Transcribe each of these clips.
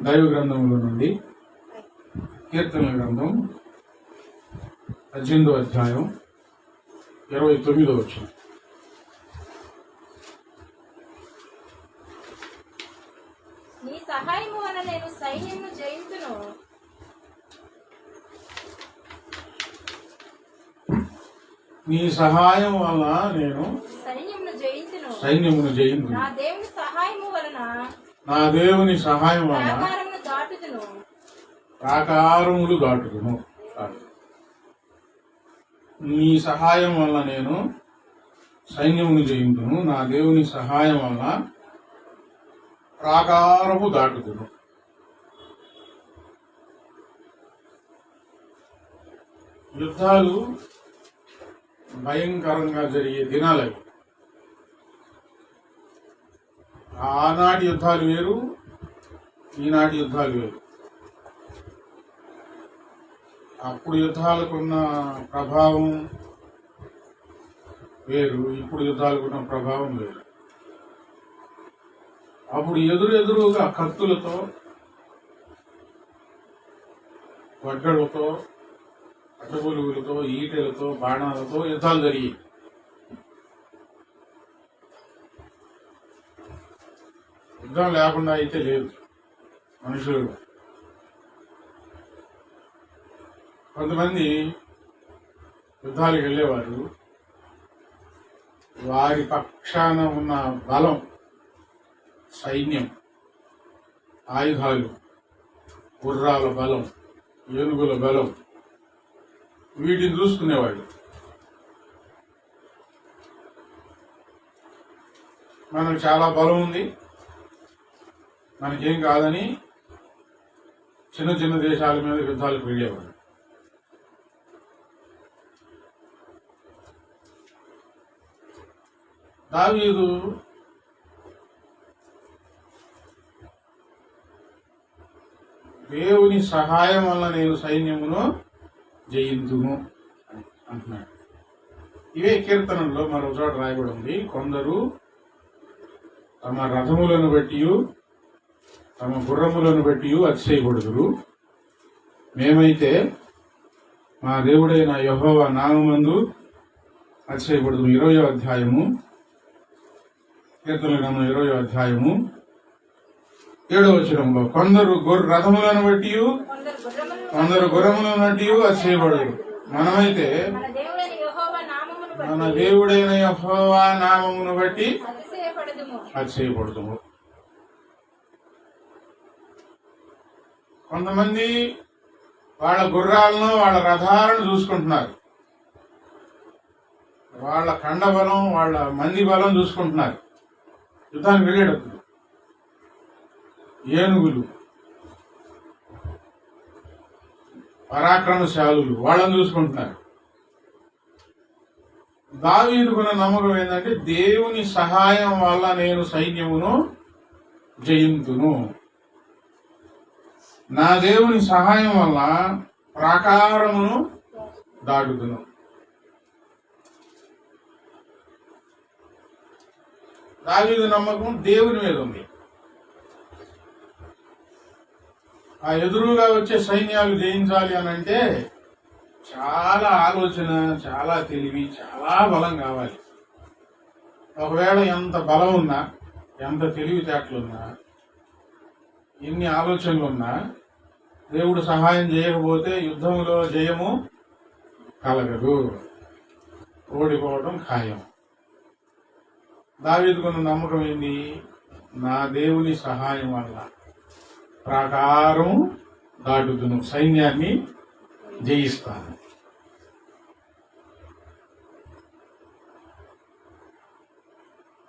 దైవ గ్రంథంలో నుండి కీర్తనల గ్రంథం 18వ అధ్యాయం 29వ వచనం. నీ సహాయము వలన నేను సైన్యమును జయింతును. నీ సహాయం వల్ల నేను సైన్యమును జయింతును. నా దేవుని సహాయము వలన ప్రాకారములు దాటుదును. నీ సహాయం వల్ల నేను సైన్యమును జయింతును. నా దేవుని సహాయం వల్ల ప్రాకారము దాటుదును. యుద్ధాలు భయంకరంగా జరిగే దినాలవి. ఆనాటి యుద్ధాలు వేరు, ఈనాటి యుద్ధాలు వేరు. అప్పుడు యుద్ధాలకున్న ప్రభావం వేరు, ఇప్పుడు యుద్ధాలకున్న ప్రభావం వేరు. అప్పుడు ఎదురుగా కత్తులతో, వడ్డలతో, అడ్డగొలుగులతో, ఈటెలతో, బాణాలతో యుద్ధాలు జరిగాయి. యుద్ధం లేకుండా అయితే లేదు. మనుషులు కొంతమంది యుద్ధాలకు వెళ్ళేవారు. వారి పక్షాన ఉన్న బలం, సైన్యం, ఆయుధాలు, గుర్రాల బలం, ఏనుగుల బలం, వీటిని చూసుకునేవాళ్ళు. మనకు చాలా బలం ఉంది, మనకేం కాదని చిన్న చిన్న దేశాల మీద యుద్ధాలకు వెళ్ళేవాడు. దావీదు దేవుని సహాయం వల్ల నేను సైన్యమును జయింతును అంటున్నాడు. ఇవే కీర్తనల్లో మరో చోట రాయబడి ఉంది. కొందరు తమ రథములను బట్టి, తమ గుర్రములను బట్టి అతిశయపడుదురు. మేమైతే మా దేవుడైన యెహోవా నామమందు అతిశయపడుదురు. 20వ అధ్యాయము, కీర్తనల గ్రంథం 20వ అధ్యాయము 7వ వచనంలో కొందరు రథములను బట్టి, కొందరు గుర్రములను బట్టి అతిశయపడుదురు. మనమైతే మన దేవుడైన యెహోవా నామమును బట్టి అతిశయపడుదుము. కొంతమంది వాళ్ళ గుర్రాలను, వాళ్ళ రథాలను చూసుకుంటున్నారు. వాళ్ళ కండ బలం, వాళ్ళ మంది బలం చూసుకుంటున్నారు. యుద్ధానికి వెళ్ళేటప్పుడు ఏనుగులు, పరాక్రమశాలులు, వాళ్ళని చూసుకుంటున్నారు. దావీదుకున్న నమ్మకం ఏంటంటే, దేవుని సహాయం వల్ల నేను సైన్యమును జయింతును. నా దేవుని సహాయం వల్ల ప్రాకారమును దాటుదును. దావీదు నమ్మకం దేవుని మీద ఉంది. ఆ ఎదురుగా వచ్చే సైన్యాలు జయించాలి అని అంటే చాలా ఆలోచన, చాలా తెలివి, చాలా బలం కావాలి. ఒకవేళ ఎంత బలం ఉన్నా, ఎంత తెలివితేటలున్నా, ఎన్ని ఆలోచనలున్నా దేవుడు సహాయం చేయకపోతే యుద్ధంలో జయము కలగదు, ఓడిపోవడం ఖాయం. దావీదుకున్న నమ్మకం ఏంది? నా దేవుని సహాయం వల్ల ప్రాకారం దాటుదును, సైన్యాన్ని జయిస్తాను.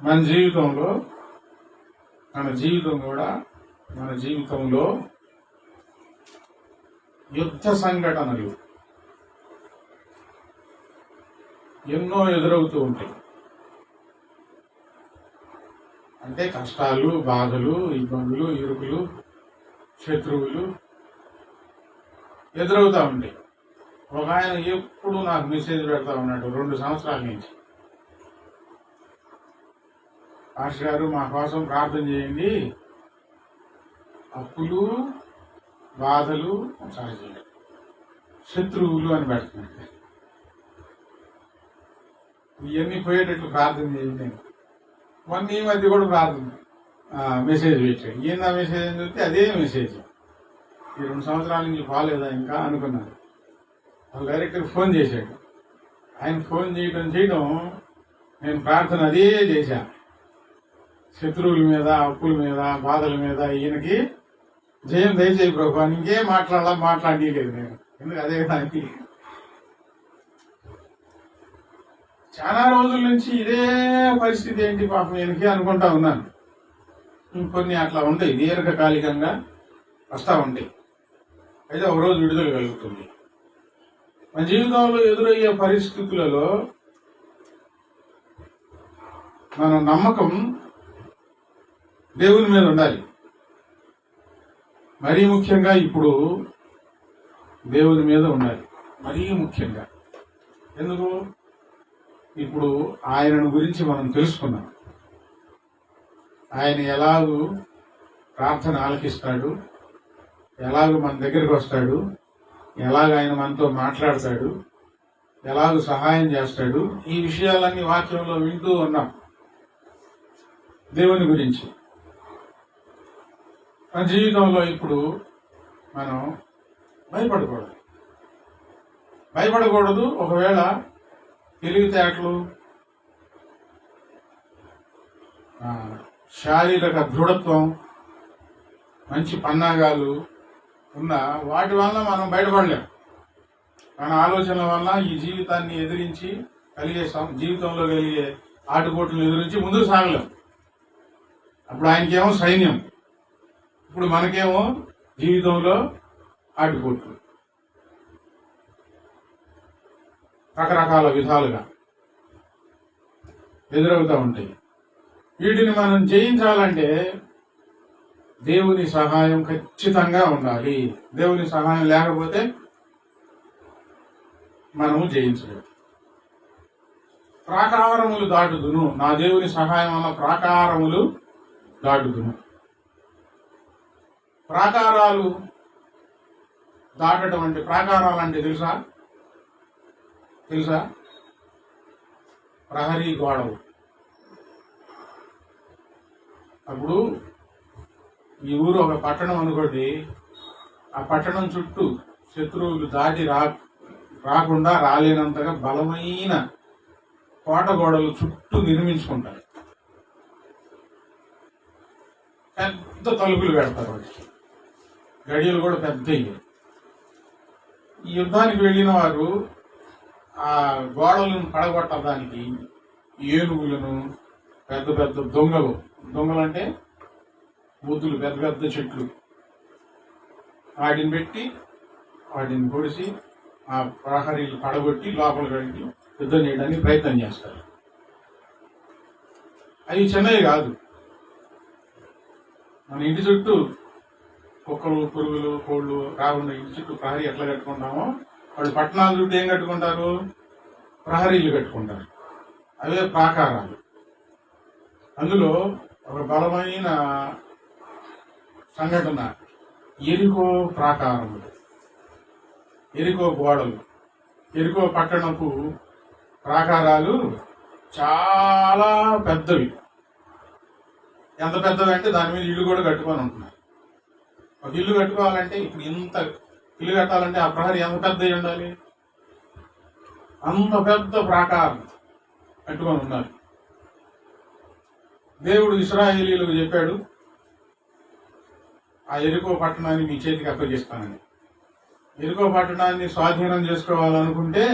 మన జీవితంలో యుద్ధ సంఘటనలు ఎన్నో ఎదురవుతూ ఉంటాయి. అంటే కష్టాలు, బాధలు, ఇబ్బందులు, ఇరుకులు, శత్రువులు ఎదురవుతా ఉంటాయి. ఒక ఆయన ఎప్పుడు నాకు మెసేజ్ పెడతా ఉన్నాడు 2 సంవత్సరాల నుంచి. పాస్టర్ గారు మా కోసం ప్రార్థన చేయండి, అప్పులు బాధలు సహజం, శత్రువులు అని పెడుతున్నాడు. ఇవన్నీ పోయేటట్లు ప్రార్థన చేయండి. మొన్న ఈ మధ్య కూడా ప్రార్థన మెసేజ్ పెట్టాడు. ఏందా మెసేజ్ అని చూస్తే అదే మెసేజ్. ఈ 2 సంవత్సరాల నుంచి బాగాలేదా ఇంకా అనుకున్నాను. వాళ్ళు డైరెక్ట్గా ఫోన్ చేశాడు. ఆయన ఫోన్ చేయడం నేను ప్రార్థన అదే చేశా. శత్రువుల మీద, అప్పుల మీద, బాధల మీద ఈయనకి జయం దయచేయి ప్రభు. ఇంకేం మాట్లాడలేదు నేను. ఎందుకు అదే దానికి చాలా రోజుల నుంచి ఇదే పరిస్థితి ఏంటి పాపం ఈయనకి అనుకుంటా ఉన్నాను. ఇంకొన్ని అట్లా ఉంటాయి, దీర్ఘకాలికంగా వస్తూ ఉంటాయి. అయితే ఒకరోజు విడుదల కలుగుతుంది. మన జీవితంలో ఎదురయ్యే పరిస్థితులలో మన నమ్మకం దేవుని మీద ఉండాలి. మరీ ముఖ్యంగా ఇప్పుడు దేవుని మీద ఉండాలి. మరీ ముఖ్యంగా ఎందుకు? ఇప్పుడు ఆయనను గురించి మనం తెలుసుకున్నాం. ఆయన ఎలాగూ ప్రార్థన ఆలకిస్తాడు, ఎలాగూ మన దగ్గరికి వస్తాడు, ఎలాగ ఆయన మనతో మాట్లాడతాడు, ఎలాగూ సహాయం చేస్తాడు. ఈ విషయాలన్నీ వాక్యంలో వింటూ ఉన్నాం. దేవుని గురించి మన జీవితంలో ఇప్పుడు మనం భయపడకూడదు. ఒకవేళ తెలివితేటలు, శారీరక దృఢత్వం, మంచి పన్నాగాలు ఉన్న వాటి వల్ల మనం బయటపడలేం. మన ఆలోచనల వల్ల ఈ జీవితాన్ని ఎదిరించి జీవితంలో కలిగే ఆటుపోట్లను ఎదిరించి ముందుకు సాగలేం. అప్పుడు ఆయనకేమో సైన్యం, ఇప్పుడు మనకేమో జీవితంలో ఆటుపోట్లు రకరకాల విధాలుగా ఎదురవుతూ ఉంటాయి. వీటిని మనం జయించాలంటే దేవుని సహాయం ఖచ్చితంగా ఉండాలి. దేవుని సహాయం లేకపోతే మనము జయించలేము. ప్రాకారములు దాటుదును, నా దేవుని సహాయం వల్ల ప్రాకారములు దాటుదును. ప్రాకారాలు దాటడం అంటే, ప్రాకారాలు అంటే తెలుసా? ప్రహరీ గోడలు. అప్పుడు ఈ ఊరు ఒక పట్టణం అనుకోండి, ఆ పట్టణం చుట్టూ శత్రువులు దాటి రాకుండా రాలేనంతగా బలమైన కోట గోడలు చుట్టూ నిర్మించుకుంటారు. పెద్ద తలుపులు పెడతారు వాటికి, గడియలు కూడా పెద్దవి. ఈ యుద్ధానికి వెళ్ళిన వారు ఆ గోడలను పడగొట్టడానికి ఏనుగులను, పెద్ద పెద్ద దొంగలు అంటే బుద్ధులు, పెద్ద పెద్ద చెట్లు, వాటిని పెట్టి వాటిని పొడిచి ఆ ప్రహరీలు పడగొట్టి లోపలికి వెళ్ళి యుద్ధం చేయడానికి ప్రయత్నం చేస్తారు. అవి చిన్నవి కాదు. మన ఇంటి చుట్టూ కుక్కలు, పురుగులు, కోళ్ళు రాకుండా ఇంటి చుట్టూ ప్రహరీ ఎట్లా కట్టుకుంటామో, వాళ్ళు పట్టణాల చుట్టూ ఏం కట్టుకుంటారు? ప్రహరీలు కట్టుకుంటారు. అవే ప్రాకారాలు. అందులో ఒక బలమైన సంఘటన ఎరికో ప్రాకారములు, ఎరికో గోడలు. ఎరికో పట్టణపు ప్రాకారాలు చాలా పెద్దవి. ఎంత పెద్దవి అంటే దాని మీద ఇల్లు కూడా కట్టుకొని ఉంటున్నారు. ఒక ఇల్లు కట్టుకోవాలంటే, ఇప్పుడు ఇంత ఇల్లు కట్టాలంటే ఆ ప్రహరీ ఎంత పెద్దవి ఉండాలి? అంత పెద్ద ప్రాకారం కట్టుకొని ఉన్నారు. దేవుడు ఇశ్రాయేలీయులకు చెప్పాడు, ఆ ఎరికో పట్టణాన్ని మీ చేతికి అప్పగిస్తానని. ఎరికో పట్టణాన్ని స్వాధీనం చేసుకోవాలనుకుంటే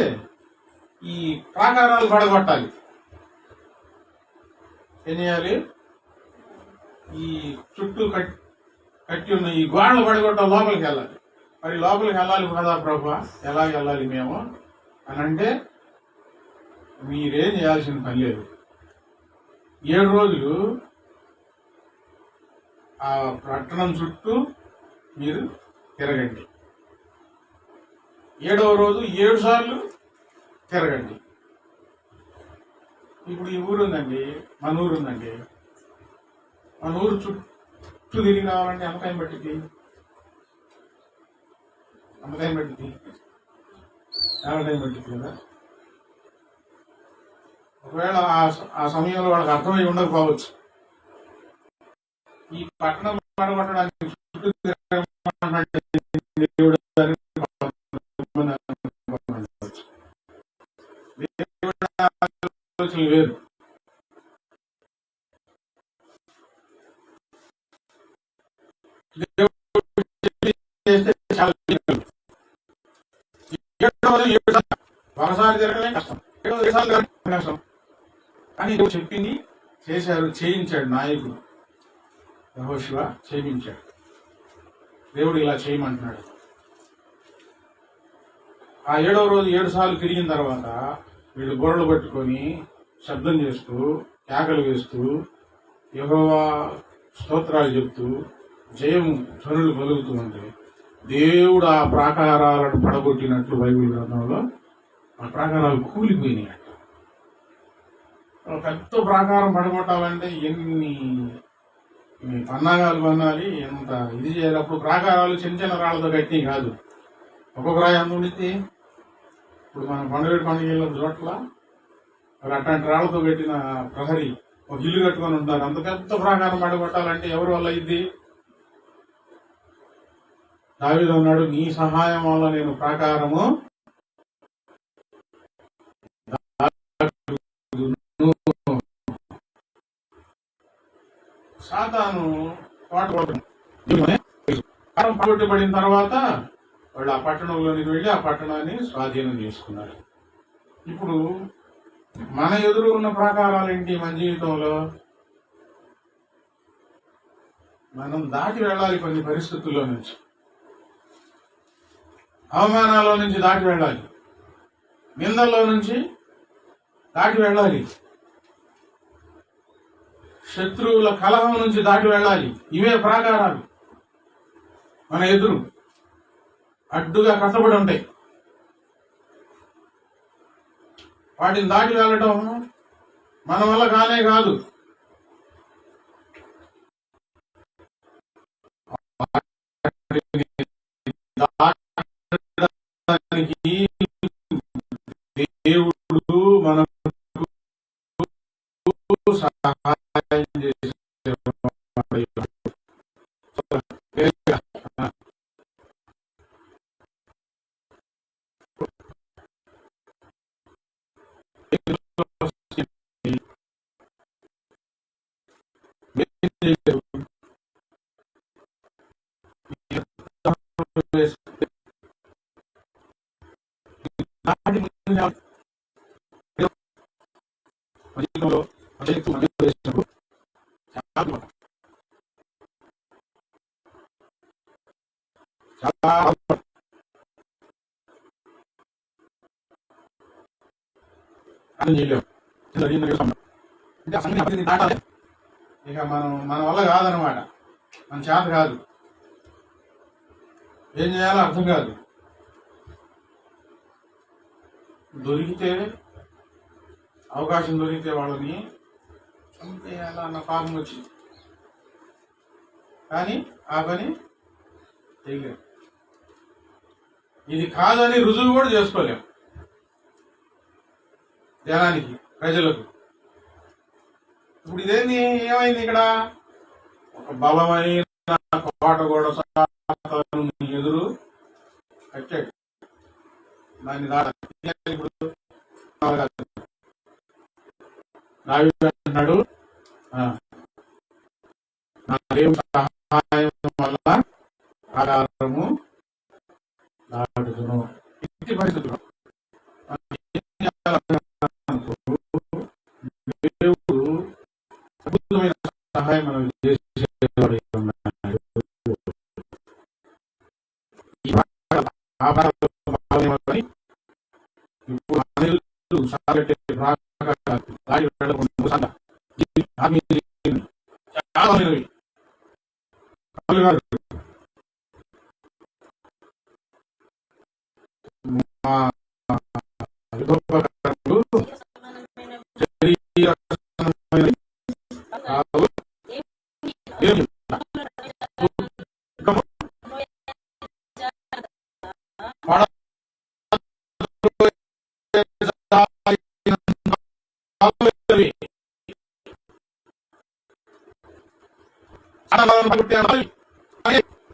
ఈ ప్రాకారాలు పడగొట్టాలి. ఏం చేయాలి? ఈ చుట్టూ కట్టి ఉన్న ఈ గోడలు పడగొట్టాలి, లోపలికి వెళ్ళాలి. మరి లోపలికి వెళ్ళాలి కదా ప్రభు, ఎలా వెళ్ళాలి మేము అని అంటే, మీరేం చేయాల్సిన పని లేదు. 7 రోజులు ఆ పట్టణం చుట్టూ మీరు తిరగండి. 7వ రోజు 7 సార్లు తిరగండి. ఇప్పుడు ఈ ఊరు ఉందండి, మన ఊరు ఉందండి. మన ఊరు చుట్టూ తిరిగి రావాలంటే ఎంత టైం పట్టింది? ఎంత టైం పట్టింది? చాలా టైం పట్టింది కదా. ఒకవేళ ఆ సమయంలో వాళ్ళకి అర్థమై ఉండకపోవచ్చు. ఈ పట్టణం పడగొట్టడానికి చుట్టూ తిరగమంటే దేవుడు అని అనుకోవచ్చు. దేవుడి ఆలోచనలు వేరు. దేవుడు చేస్తే చాలా ఒకసారి తిరగలే కష్టం, 7 సార్లు కష్టం. కానీ నువ్వు చెప్పింది చేశారు, చేయించాడు నాయకుడు యెహోషువ, చేయించాడు. దేవుడు ఇలా చేయమంటున్నాడు. ఆ 7వ రోజు 7 సార్లు తిరిగిన తర్వాత వీళ్ళు బుర్రలు పట్టుకొని శబ్దం చేస్తూ కేకలు వేస్తూ యెహోవా స్తోత్రాలు చెప్తూ జయము ధ్వనులు పలుకుతూ ఉంటే దేవుడు ఆ ప్రాకారాలను పడగొట్టినట్లు బైబిల్ గ్రంథంలో ఆ ప్రాకారాలు కూలిపోయినాయి అంట. పెద్ద ప్రాకారం పడగొట్టాలంటే ఎన్ని పన్నాగాలు పన్నాలి, ఎంత ఇది చేయాలి. అప్పుడు ప్రాకారాలు చిన్న చిన్న రాళ్లతో కట్టినవి కాదు. ఒక్కొక్క రాయి ఎంత ఉండితే ఇప్పుడు మనం పండుగ వెళ్ళిన చోట్ల మరి అట్లాంటి రాళ్లతో కట్టిన ప్రహరీ ఒక ఇల్లు కట్టుకొని ఉంటారు. అంత పెద్ద ప్రాకారం పడగొట్టాలంటే ఎవరి వల్ల ఇది? దావీదు అన్నాడు, నీ సహాయం వల్ల నేను ప్రాకారము సాతాను పడగొట్టబడిన తర్వాత వాళ్ళు ఆ పట్టణంలోనికి వెళ్ళి ఆ పట్టణాన్ని స్వాధీనం చేసుకున్నారు. ఇప్పుడు మన ఎదురు ఉన్న ప్రాకారాలు ఏంటి? మన జీవితంలో మనం దాటి వెళ్ళాలి. కొన్ని పరిస్థితుల్లో నుంచి, అవమానాల్లో నుంచి దాటి వెళ్ళాలి, నిందల్లో నుంచి దాటి వెళ్ళాలి, శత్రువుల కలహం నుంచి దాటి వెళ్ళాలి. ఇవే ప్రాకారాలు మన ఎదురు అడ్డుగా కట్టబడి ఉంటాయి. వాటిని దాటి వెళ్ళటం మన వల్ల కానే కాదు. దేవుడు మనకు సహాయం చేసే ఇక మన వల్ల కాదనమాట, మన చేత కాదు, ఏం చేయాలో అర్థం కాదు. దొరికితే అవకాశం దొరికితే వాళ్ళని చంపేయాలా అన్న పాపం వచ్చింది. కానీ ఆ పని చేయలేము. ఇది కాదని రుజువు కూడా చేసుకోలేము జనానికి, ప్రజలకు. ఇప్పుడు ఇదేంది, ఏమైంది ఇక్కడ? ఒక బలమైన కోట కూడా ఎదురు కట్టాడు, దాన్ని దాటాలి. ఇప్పుడు దావీదు అంటున్నాడు, నా దేవుని సహాయం వల్ల ఆధారము దాటుతును. ఇంటి పరిస్థితులు దేవుడు అద్భుతమైన సహాయం మనం చేసేవాడు.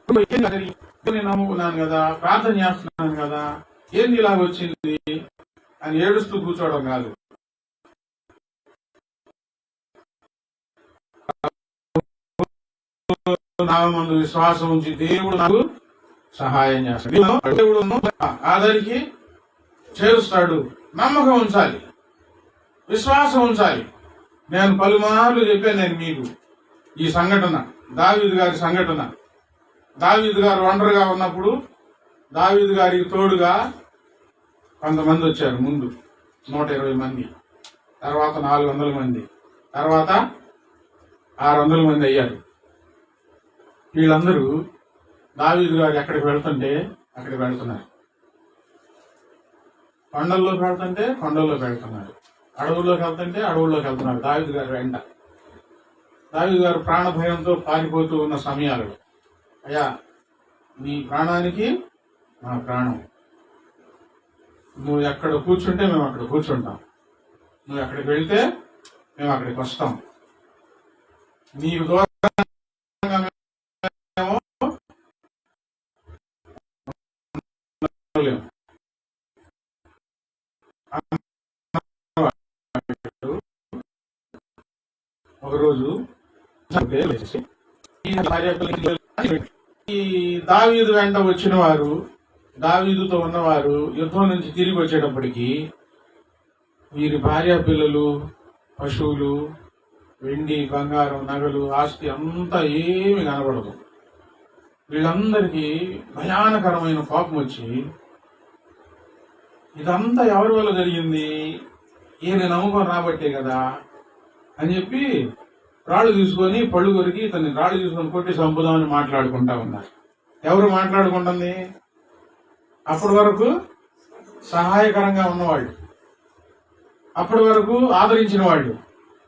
నేను నమ్ముకున్నాను కదా, ప్రార్థన చేస్తున్నాను కదా, ఏంది ఇలాగ వచ్చింది అని ఏడుస్తూ కూర్చోవడం కాదు. నామందు విశ్వాసం ఉంచి దేవుడు నాకు సహాయం చేస్తాడు, దేవుడు ఆదరికి చేరుస్తాడు. నమ్మకం ఉంచాలి, విశ్వాసం ఉంచాలి. నేను పలుమార్లు చెప్పాను నేను మీకు ఈ సంఘటన, దావీదు గారి సంఘటన. దావీదు గారు ఒంటరిగా ఉన్నప్పుడు దావీదు గారికి తోడుగా కొంతమంది వచ్చారు. ముందు 120 మంది, తర్వాత 400 మంది, తర్వాత 600 మంది అయ్యారు. వీళ్ళందరూ దావీదు గారు ఎక్కడికి వెళ్తుంటే అక్కడికి వెళ్తున్నారు, కొండల్లోకి వెళ్తుంటే కొండల్లోకి వెళ్తున్నారు, అడవుల్లోకి వెళ్తుంటే అడవుల్లోకి వెళ్తున్నారు. దావీదు గారు వెంట దావీదు గారు ప్రాణ భయంతో పారిపోతూ ఉన్న సమయాలలో, అయ్యా నీ ప్రాణానికి నా ప్రాణం, నువ్వు ఎక్కడ కూర్చుంటే మేము అక్కడ కూర్చుంటాం, నువ్వు ఎక్కడికి వెళ్తే మేము అక్కడికి వస్తాం, నీకు దూరంగా మేము ఒకరోజు ఈ దావీదు వెంట వచ్చిన వారు, దావీదుతో ఉన్నవారు యుద్ధం నుంచి తిరిగి వచ్చేటప్పటికి వీరి భార్య పిల్లలు, పశువులు, వెండి బంగారం, నగలు, ఆస్తి అంతా ఏమి కనబడదు. వీళ్ళందరికీ భయానకరమైన కోపం వచ్చి, ఇదంతా ఎవరి వల్ల జరిగింది, ఈయన నమ్మకం రాబట్టే కదా అని చెప్పి రాళ్ళు తీసుకొని పళ్ళు కొరికి ఇతన్ని రాళ్ళు తీసుకొని కొట్టి చంపుదామని మాట్లాడుకుంటా ఉన్నారు. ఎవరు మాట్లాడుకుంటుంది? అప్పటి వరకు సహాయకరంగా ఉన్నవాళ్ళు, అప్పటి వరకు ఆదరించిన వాళ్ళు,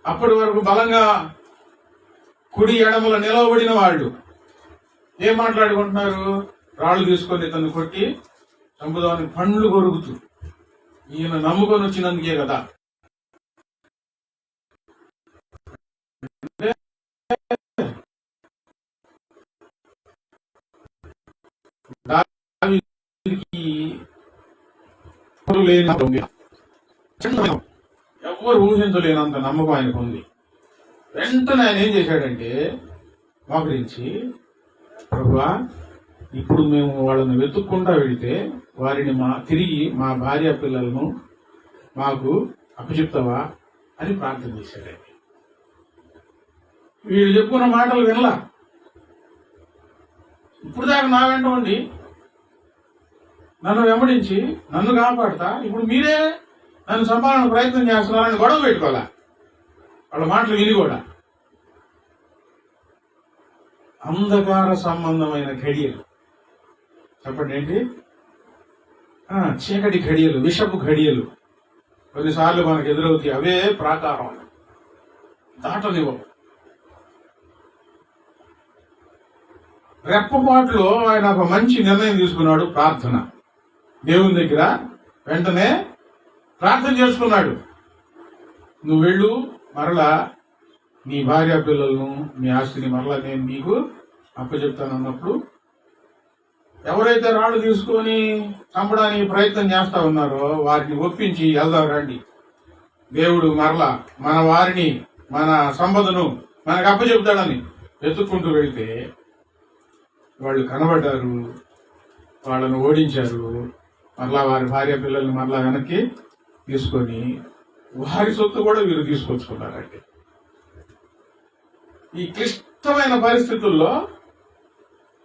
అప్పటి వరకు బలంగా కుడి ఎడమల నిలవబడిన వాళ్ళు ఏం మాట్లాడుకుంటున్నారు? రాళ్ళు తీసుకొని ఇతన్ని కొట్టి చంపుదామని పండ్లు కొరుకుతూ, ఈయన నమ్ముకొని వచ్చినందుకే కదా. ఎవరు ఊహించలేనంత నమ్మకం ఆయనకు ఉంది. వెంటనే ఆయన ఏం చేశాడంటే మోకరించి, ప్రభువా ఇప్పుడు మేము వాళ్ళని వెతుక్కుంటా వెళితే వారిని తిరిగి మా భార్య పిల్లలను మాకు అప్పచెప్తావా అని ప్రార్థన చేశాడండి. వీళ్ళు చెప్పుకున్న మాటలు వినలా. ఇప్పుడు దాకా నా వెంట ఉండి నన్ను వెంబడించి నన్ను కాపాడతా, ఇప్పుడు మీరే నన్ను చంపాలని ప్రయత్నం చేస్తున్నారని గొడవ పెట్టుకోవాలా వాళ్ళ మాటలు విని కూడా. అంధకార సంబంధమైన ఘడియలు, చెప్పండి ఏంటి? చీకటి ఘడియలు, విషపు ఘడియలు కొన్నిసార్లు మనకు ఎదురవుతాయి. అవే ప్రాకారం, దాటనివ్వవు. రెప్పపాటులో ఆయన ఒక మంచి నిర్ణయం తీసుకున్నాడు. ప్రార్థన, దేవుని దగ్గర వెంటనే ప్రార్థన చేసుకున్నాడు. నువ్వు వెళ్ళు, మరలా నీ భార్య పిల్లలను, నీ ఆస్తిని మరలా నేను నీకు అప్పచెప్తానన్నప్పుడు ఎవరైతే రాళ్ళు తీసుకొని చంపడానికి ప్రయత్నం చేస్తా ఉన్నారో వారిని ఒప్పించి వెళ్దాం రండి, దేవుడు మరలా మన వారిని, మన సంపదను మనకు అప్పచెప్తాడని వెతుక్కుంటూ వెళ్తే వాళ్ళు కనబడ్డారు, వాళ్ళను ఓడించారు. మరలా వారి భార్య పిల్లల్ని మరలా వెనక్కి తీసుకొని వారి సొత్తు కూడా వీరు తీసుకొచ్చుకున్నారండి. ఈ క్లిష్టమైన పరిస్థితుల్లో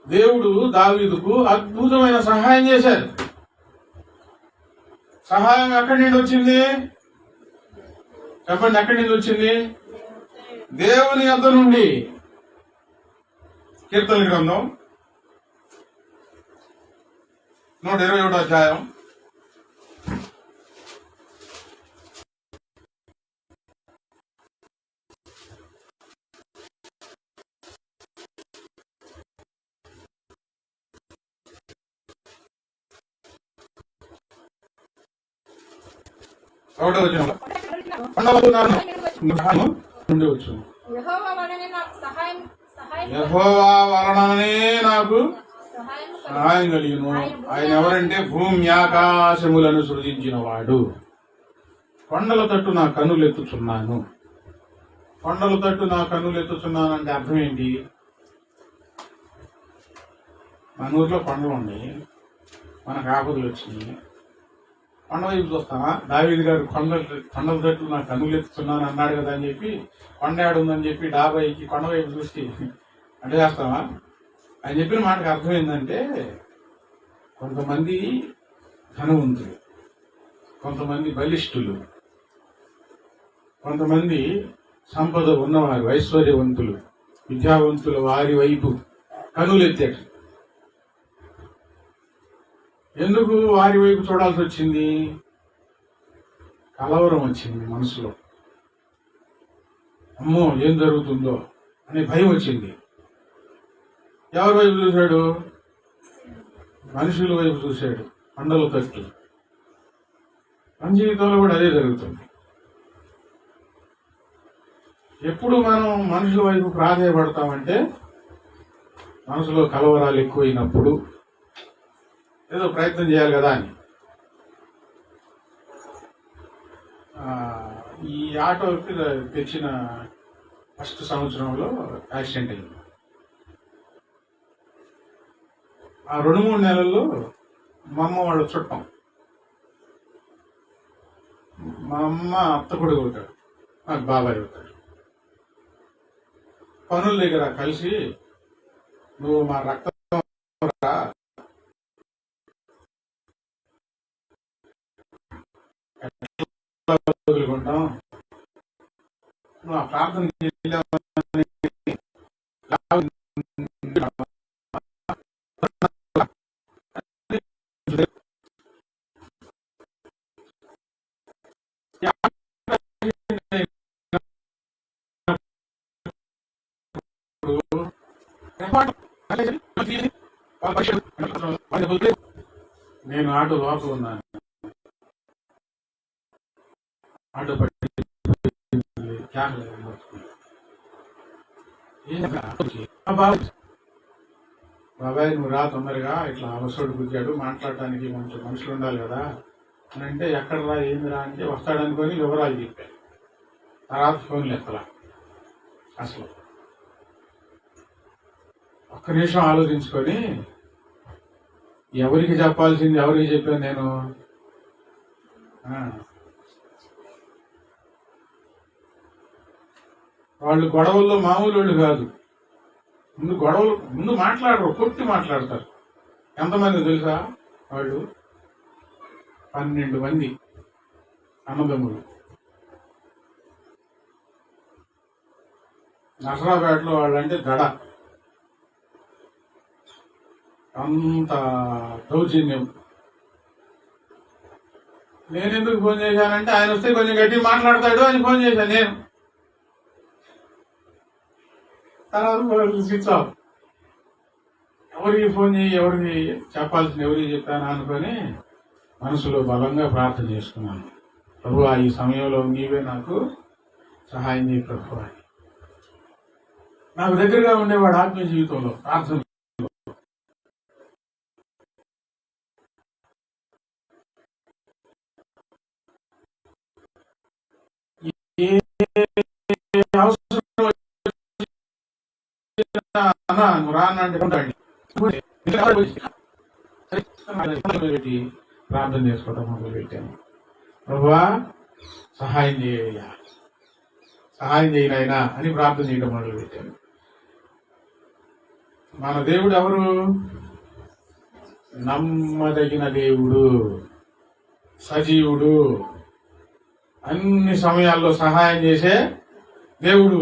దేవుడు దావీదుకు అద్భుతమైన సహాయం చేశారు. సహాయం ఎక్కడి నుండి వచ్చింది? చెప్పండి, ఎక్కడి నుంచి వచ్చింది? దేవుని యొద్ద నుండి. కీర్తన గ్రంథం 121వ అధ్యాయం 1వ వచనంలో నుండి వచ్చు, యెహోవా వలననే నాకు సహాయం కలిగిను. ఆయన ఎవరంటే భూమి ఆకాశములను సృజించిన వాడు. కొండల తట్టు నా కన్నులు ఎత్తుచున్నాను. కొండల తట్టు నా కన్నులు ఎత్తుచున్నాను అంటే అర్థం ఏంటి? మన ఊర్లో కొండలు ఉన్నాయి, మనకు ఆపదలు వచ్చినాయి, కొండ వైపు చూస్తామా? దావీదు గారు కొండల తట్టు నా కన్నులు ఎత్తుతున్నాను అన్నాడు కదా అని చెప్పి కొండ ఏడుందని చెప్పి డాబాయికి కొండ వైపు చూసి అంటే చేస్తామా? ఆయన చెప్పిన మాటకు అర్థం ఏంటంటే, కొంతమంది ధనవంతులు, కొంతమంది బలిష్ఠులు, కొంతమంది సంపద ఉన్నవారు, ఐశ్వర్యవంతులు, విద్యావంతులు వారి వైపు కనులెత్తాడు. ఎందుకు వారి వైపు చూడాల్సి వచ్చింది? కలవరం వచ్చింది మనసులో. అమ్మో ఏం జరుగుతుందో అనే భయం వచ్చింది. ఎవరి వైపు చూశాడు? మనుషుల వైపు చూశాడు. కొండల తట్టు. మన జీవితంలో కూడా అదే జరుగుతుంది. ఎప్పుడు మనం మనుషుల వైపు ప్రాధాయపడతామంటే మనసులో కలవరాలు ఎక్కువైనప్పుడు, ఏదో ప్రయత్నం చేయాలి కదా అని. ఈ ఆటోకి తెచ్చిన ఫస్ట్ సంవత్సరంలో యాక్సిడెంట్ అయింది. ఆ 2-3 నెలల్లో మా అమ్మ వాళ్ళ చుట్టం. మా అమ్మ అత్త కొడుకు అవుతాడు, నాకు బాబాయ్ అవుతాడు. పనుల దగ్గర కలిసి నువ్వు మా రక్తం వదులుకుంటాం, నువ్వు ఆ ప్రార్థన నేను ఆటో లోపల ఉన్నాను. ఆటో బాబాయ్ నువ్వు రా తొందరగా, ఇట్లా అవసరం గుద్దాడు, మాట్లాడటానికి మంచి మనుషులు ఉండాలి కదా అని అంటే, ఎక్కడ రా ఏంది రా అంటే వస్తాడనుకొని వివరాలు చెప్పాను. తర్వాత ఫోన్లు ఎత్తలా. అసలు ఒక్క నిమిషం ఆలోచించుకొని ఎవరికి చెప్పాల్సింది ఎవరికి చెప్పాను నేను. వాళ్ళు గొడవల్లో మామూలు వాళ్ళు కాదు. ముందు మాట్లాడరు, కొట్టి మాట్లాడతారు. ఎంతమంది తెలుసా? వాళ్ళు 12 మంది అన్నదమ్ములు. నసరాపేటలో వాళ్ళంటే దడ, అంత దౌర్జన్యం. నేనెందుకు ఫోన్ చేశానంటే, ఆయన వస్తే కొంచెం గట్టిగా మాట్లాడతాడు అని ఫోన్ చేశాను నేను. తర్వాత స్విచ్ ఆఫ్. ఎవరికి ఫోన్ చేయి, ఎవరికి చెప్పాల్సింది ఎవరికి చెప్పానా అనుకొని మనసులో బలంగా ప్రార్థన చేసుకున్నాను. ప్రభువా ఈ సమయంలో నీవే నాకు సహాయం చేయి ప్రభువా. నాకు దగ్గరగా ఉండేవాడు ఆత్మీయ జీవితంలో ప్రార్థన. నువ్వు రానంటే ప్రార్థన చేసుకోవటం మొదలు పెట్టాను. ప్రభువా సహాయం చేయ, సహాయం చేయనైనా అని ప్రార్థన చేయడం మొదలు పెట్టాను. మన దేవుడు ఎవరు? నమ్మదగిన దేవుడు, సజీవుడు, అన్ని సమయాల్లో సహాయం చేసే దేవుడు.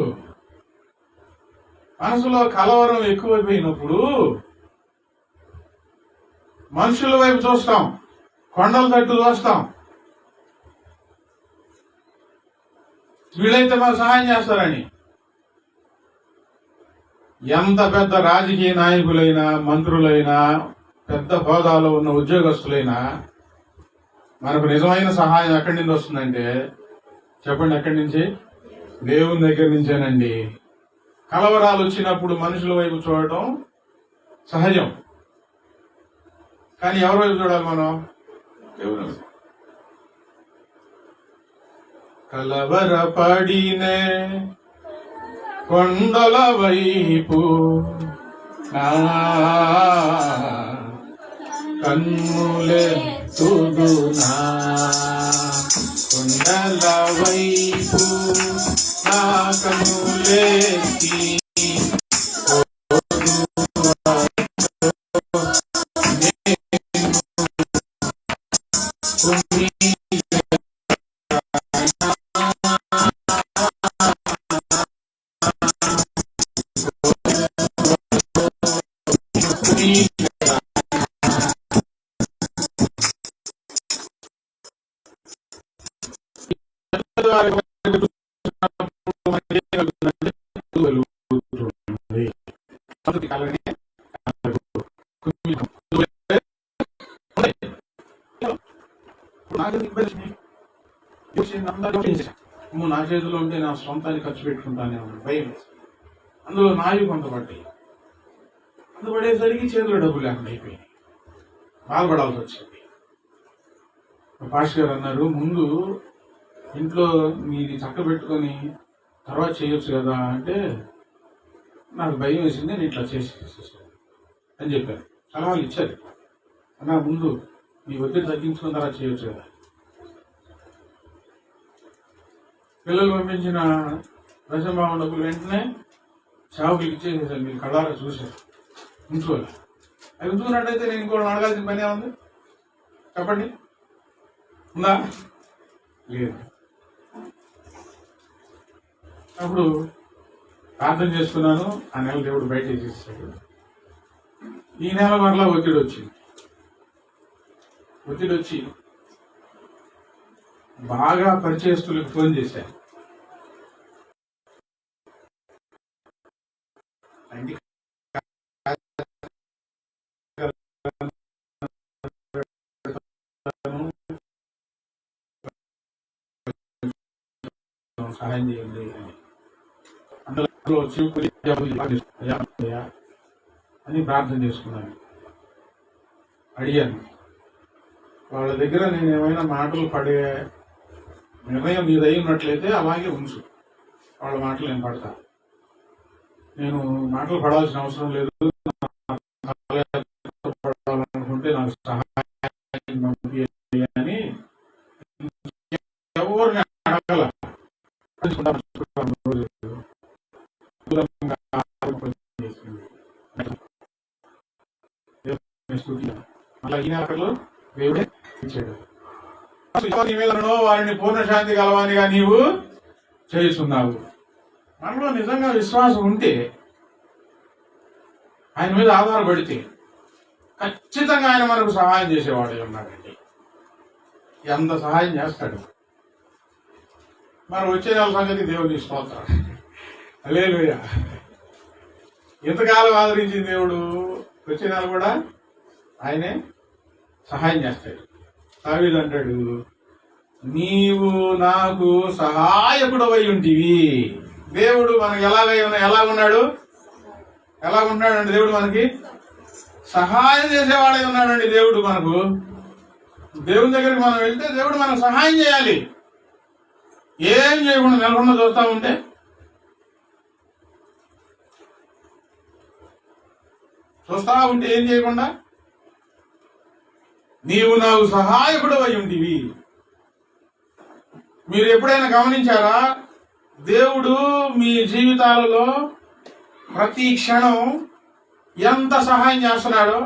మనసులో కలవరం ఎక్కువైపోయినప్పుడు మనుషుల వైపు చూస్తాం, కొండల తట్టు చూస్తాం. వీళ్ళైతే మాకు సహాయం చేస్తారని. ఎంత పెద్ద రాజకీయ నాయకులైనా, మంత్రులైనా, పెద్ద హోదాలో ఉన్న ఉద్యోగస్తులైనా మనకు నిజమైన సహాయం ఎక్కడి నుంచి వస్తుందంటే చెప్పండి, ఎక్కడి నుంచి? దేవుని దగ్గర నుంచేనండి. కలవరాలు వచ్చినప్పుడు మనుషుల వైపు చూడటం సహజం. కానీ ఎవరి వైపు చూడాలి మనం? దేవుని వైపు. కలవరపడినే కొండల వైపు నా కన్నులే తుదునా, కొండల వైపు నా కన్నులేకి నా చేతిలో ఉంటే నా సొంతాన్ని ఖర్చు పెట్టుకుంటానే భయం. అందులో నావి కొంత పడ్డాయి. అందుపడేసరికి చేతిలో డబ్బులు లేకుండా అయిపోయింది. బాధపడాల్సి వచ్చింది. పాస్టర్ గారు అన్నారు, ముందు ఇంట్లో మీది చక్క పెట్టుకొని తర్వాత చేయొచ్చు కదా అంటే, నాకు భయం వేసింది, నేను ఇట్లా చేసేసాను అని చెప్పారు. సలహాలు ఇచ్చారు. అన్నా ముందు మీ ఒత్తిడి తగ్గించుకున్న తర్వాత చేయొచ్చు కదా. పిల్లలు పంపించిన దశంభావం డబ్బులు వెంటనే సేవకులకు ఇచ్చేసేసాను. మీరు కళ్ళారా చూశారు. ఉంచుకోవాలి. అది ఉంచుకున్నట్టయితే నేను ఇంకోటి అడగాల్సిన పని ఏముంది చెప్పండి? ఉందా? లేదు. అప్పుడు ప్రార్థన చేసుకున్నాను. ఆ నెల దేవుడు బయట వేసేసాడు. ఈ నెల మరలా ఒత్తిడి వచ్చింది. ఒత్తిడి వచ్చి బాగా పరిచయస్తులకు ఫోన్ చేశాను. సహాయం చేయండి అని. అందులో అని ప్రార్థన చేసుకున్నాను. అడిగాను. వాళ్ళ దగ్గర నేను ఏమైనా మాటలు పడే నిర్ణయం మీద అయి ఉన్నట్లయితే అలాగే ఉంచు. వాళ్ళ మాటలు నేను పడతా. నేను మాటలు పడాల్సిన అవసరం లేదు. పడాలనుకుంటే నాకు సహాయం అని ఎవరిని అడగల. అలా ఈ నెలలో దేవుడే ఇచ్చాడు. వారిని పూర్ణశాంతి కలవానిగా నీవు చేస్తున్నావు. మనలో నిజంగా విశ్వాసం ఉంటే, ఆయన మీద ఆధారపడితే ఖచ్చితంగా ఆయన మనకు సహాయం చేసేవాడే ఉన్నాడండి. ఎంత సహాయం చేస్తాడు. మరి వచ్చే నెల సంగతి దేవుని స్తోత్రం. హల్లెలూయా. ఎంతకాలం ఆదరించిన దేవుడు వచ్చే నెల కూడా ఆయనే సహాయం చేస్తాడు. దావీదు అంటాడు, నీవు నాకు సహాయకుడవై ఉంటివి. దేవుడు మనకు ఎలాగున్నాడు అండి? దేవుడు మనకి సహాయం చేసేవాడై ఉన్నాడండి. దేవుడు మనకు, దేవుని దగ్గరికి మనం వెళ్తే దేవుడు మనకు సహాయం చేయాలి. ఏం చేయకుండా నెలకొండ చూస్తా ఉంటే ఏం చేయకుండా నీవు నాకు సహాయకుడు అయి ఉంటివి. మీరు ఎప్పుడైనా గమనించారా? దేవుడు మీ జీవితాలలో ప్రతి క్షణం ఎంత సహాయం చేస్తున్నాడో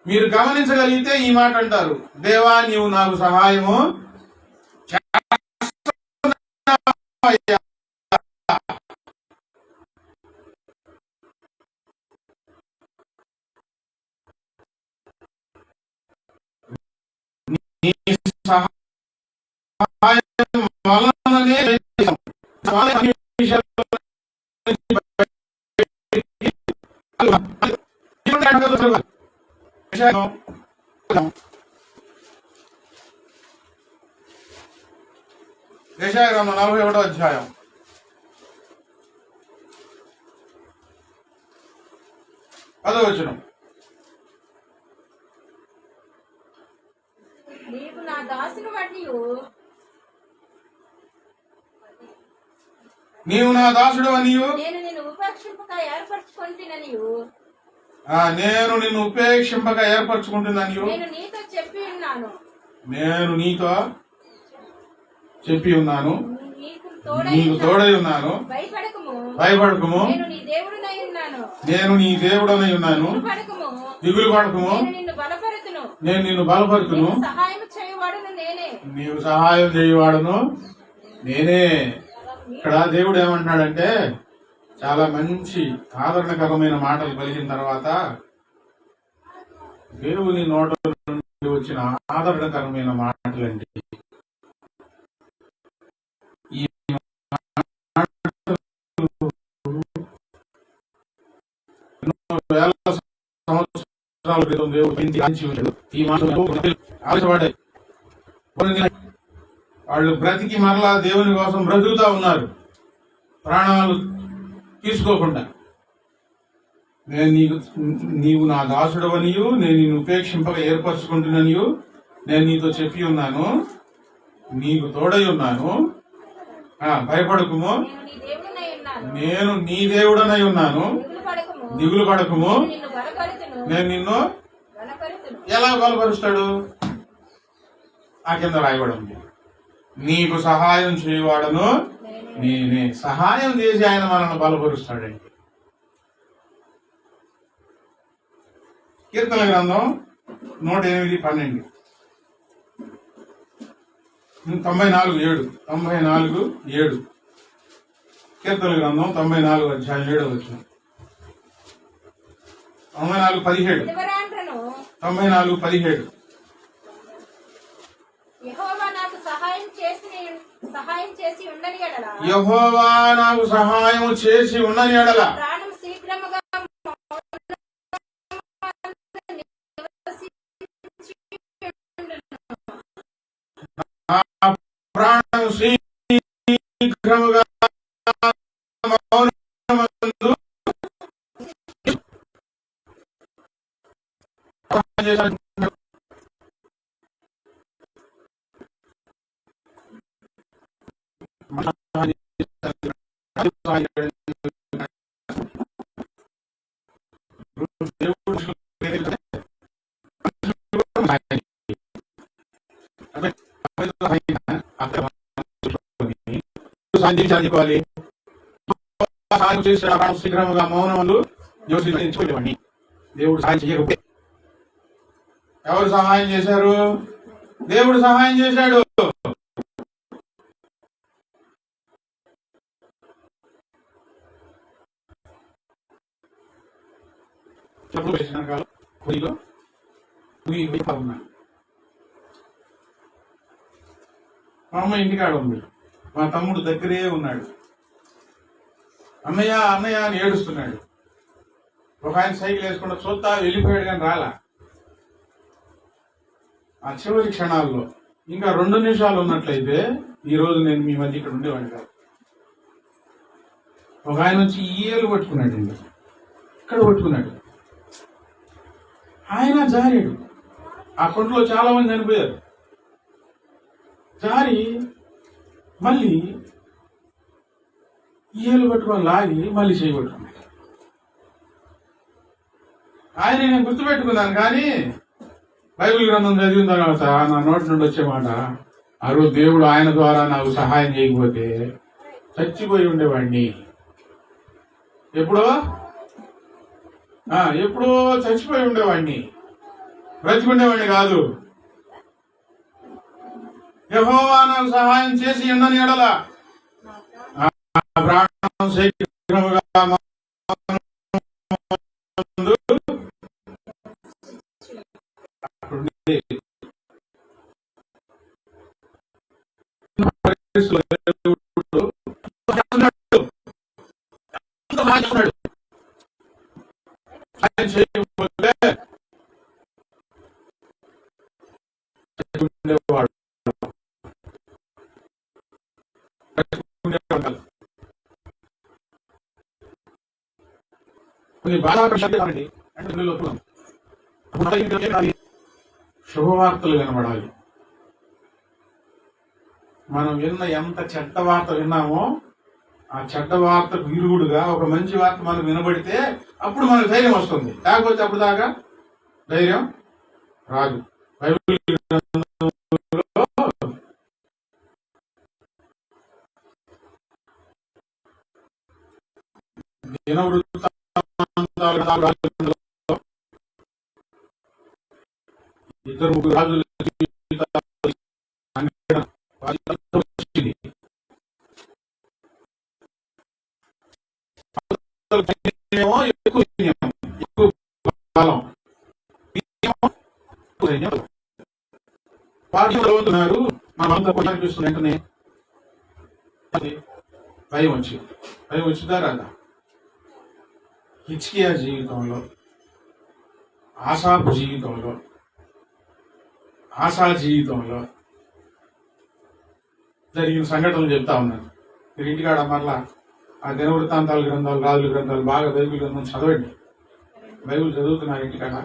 మీరు గమనించగలిగితే ఈ మాట అంటారు, దేవా నీవు నాకు సహాయము చేస్తున్నావయ్యా. నీ సహాయం వలననే యెషయా 41వ అధ్యాయం 10వ వచనం. రాసిన వాటియు నీవు నా దాసుడు అనియు నేను నిన్ను ఉపేక్షింపక ఏర్పరచుకొంటిననియు నేను నిన్ను ఉపేక్షింపక ఏర్పరచుకుంటున్నాను నేను నీతో చెప్పి ఉన్నాను. నేను నీతో చెప్పి ఉన్నాను. నీకు నీకు తోడై ఉన్నాను. భయపడకము. నేను నీ దేవుడనై ఉన్నాను. నేను నీ దేవుడనై ఉన్నాను. దిగులు పడకము. నేను నిన్ను బలపరుతును. సహాయం చేయవాడును నేనే. నీవు సహాయం చేయవాడును నేనే. ఇక్కడ దేవుడు ఏమంటున్నాడంటే చాలా మంచి ఆదరణకరమైన మాటలు పలికిన తర్వాత దేవుని నోట నుండి వచ్చిన ఆదరణకరమైన మాటలండి ఈ వేల సంవత్సరాల క్రితం దేవుడు ఈ ఆశపడ్డాయి. వాళ్ళు బ్రతికి మరలా దేవుని కోసం బ్రతుకుతా ఉన్నారు ప్రాణాలు తీసుకోకుండా. నీవు నా దాసుడవనియు నేను నిన్ను ఉపేక్షింపక ఏర్పరచుకుంటున్నానియు నేను నీతో చెప్పి ఉన్నాను. నీకు తోడై ఉన్నాను. భయపడకుము. నేను నీ దేవుడనై ఉన్నాను. దిగులు పడకము. నేను నిన్ను ఎలా బలపరుస్తాడు? ఆ కింద రాయబడి ఉంది, నీకు సహాయం చేయవాడను నేనే. సహాయం చేసి ఆయన మనల్ని బలపరుస్తాడండి. కీర్తన గ్రంథం 108:12 94:7 కీర్తన గ్రంథం 94:7 94:17 యెహోవా నాకు సహాయం చేసి ఉండని ఎడల ప్రాణం శీఘ్రముగా చెప్పాలి. శీఘ్రముగా మౌనములు యోచించుకునేవాడిని. దేవుడు సహాయం చేయకపోతే ఎవరు సహాయం చేశారు? దేవుడు సహాయం చేశాడు. చెప్పులు వేసిన కొద్దిలో ఉన్నా. మా అమ్మ ఇంటికాడ ఉంది, మా తమ్ముడు దగ్గరే ఉన్నాడు. అన్నయ్య అన్నయ్య అని ఏడుస్తున్నాడు. ఒక ఆయన సైకిల్ వేసుకుంటూ చూస్తా వెళ్ళిపోయాడు కానీ రాలా. ఆ చివరి క్షణాల్లో ఇంకా 2 నిమిషాలు ఉన్నట్లయితే ఈ రోజు నేను మీ మధ్య ఇక్కడ ఉండేవాడిని కాదు. ఒక ఆయన వచ్చి ఏలు పట్టుకున్నాడు, ఇక్కడ పట్టుకున్నాడు. ఆయన జారాడు. ఆ కొండలో చాలా మంది చనిపోయారు. జారి మళ్ళీ ఏలు పట్టుకొని లాగి మళ్ళీ చేయబట్టుకున్నాడు. ఆయన నేను గుర్తుపెట్టుకున్నాను, కానీ బైబిల్ గ్రంథం చదివిన తర్వాత నా నోటి నుండి వచ్చే మాట, ఆ రోజు దేవుడు ఆయన ద్వారా నాకు సహాయం చేయకపోతే చచ్చిపోయి ఉండేవాడిని. ఎప్పుడో చచ్చిపోయి ఉండేవాడిని, బ్రతికుండేవాడిని కాదు. యెహోవా నాకు సహాయం చేసి ఉండని ఎడల ప్రాణం శీఘ్రముగా శుభవార్తలు వినబడాలి. మనం విన్న ఎంత చెడ్డ వార్త విన్నామో ఆ చెడ్డ వార్తకు విరుగుడుగా ఒక మంచి వార్త మనకు వినబడితే అప్పుడు మనకు ధైర్యం వస్తుంది. లేకపోతే అప్పుడు దాకా ధైర్యం రాదు. బైబిల్ ఇద్దరు ముగ్గురు రాజుల ఎక్కువ కాలం చదువుతున్నారు. మనమంతా అనిపిస్తుంది వెంటనే భయం వచ్చిందా రాదా? హిజ్కియా జీవితంలో, ఆసాపు జీవితంలో, ఆశా జీవితంలో జరిగిన సంఘటనలు చెప్తా ఉన్నాను. మీరు ఇంటికాడ మరలా ఆ దినవృత్తాంతాల గ్రంథాలు, రాజుల గ్రంథాలు బాగా బైబిల్ గ్రంథం చదవండి. బైబిల్ చదువుతున్నారు ఇంటికాడ?